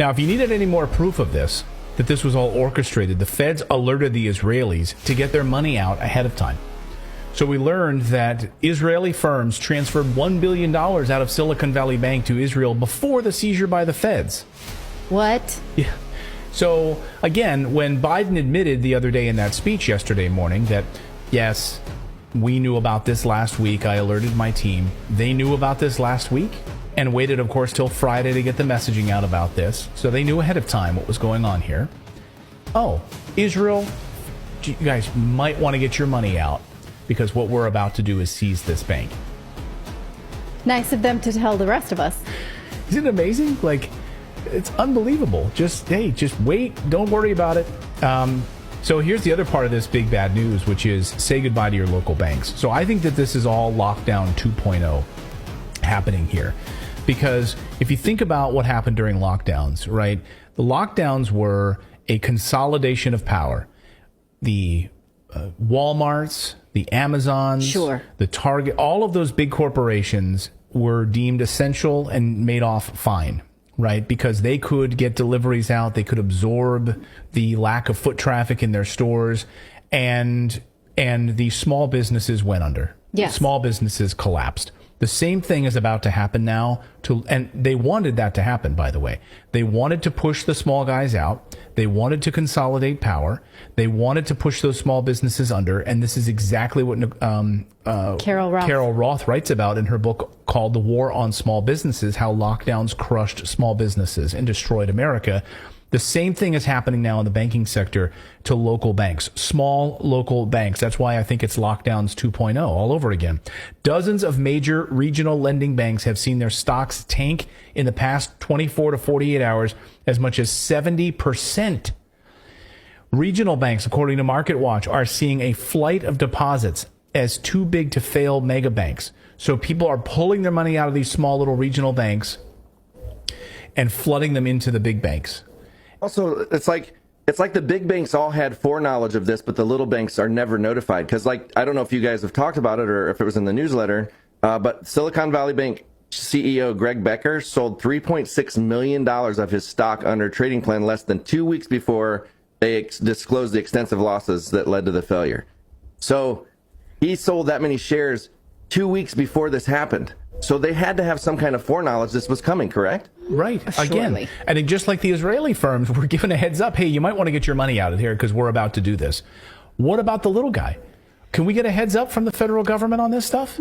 Now, if you needed any more proof of this, that this was all orchestrated, the feds alerted the Israelis to get their money out ahead of time. So we learned that Israeli firms transferred $1 billion out of Silicon Valley Bank to Israel before the seizure by the feds. What? Yeah. So, again, when Biden admitted the other day in that speech yesterday morning that, yes, we knew about this last week, I alerted my team, they knew about this last week and waited, of course, till Friday to get the messaging out about this. So they knew ahead of time what was going on here. Oh, Israel, you guys might want to get your money out because what we're about to do is seize this bank. Nice of them to tell the rest of us. Isn't it amazing? Like, it's unbelievable. Just wait. Don't worry about it. So here's the other part of this big bad news, which is say goodbye to your local banks. So I think that this is all lockdown 2.0 happening here. Because if you think about what happened during lockdowns, right? The lockdowns were a consolidation of power. The Walmarts, the Amazons, sure, the Target, all of those big corporations were deemed essential and made off fine. Right, because they could get deliveries out, they could absorb the lack of foot traffic in their stores, and the small businesses went under. Yes. Small businesses collapsed. The same thing is about to happen now, and they wanted that to happen, by the way. They wanted to push the small guys out. They wanted to consolidate power. They wanted to push those small businesses under, and this is exactly what Carol Roth writes about in her book called The War on Small Businesses, How Lockdowns Crushed Small Businesses and Destroyed America. The same thing is happening now in the banking sector to local banks, small local banks. That's why I think it's lockdowns 2.0 all over again. Dozens of major regional lending banks have seen their stocks tank in the past 24 to 48 hours as much as 70%. Regional banks, according to MarketWatch, are seeing a flight of deposits as too big to fail mega banks. So people are pulling their money out of these small little regional banks and flooding them into the big banks. Also, it's like the big banks all had foreknowledge of this, but the little banks are never notified. Because, like, I don't know if you guys have talked about it or if it was in the newsletter, but Silicon Valley Bank CEO Greg Becker sold $3.6 million of his stock under trading plan less than 2 weeks before they disclosed the extensive losses that led to the failure. So he sold that many shares 2 weeks before this happened. So they had to have some kind of foreknowledge this was coming, correct? Right. Surely. Again, and just like the Israeli firms were given a heads up, hey, you might want to get your money out of here because we're about to do this. What about the little guy? Can we get a heads up from the federal government on this stuff?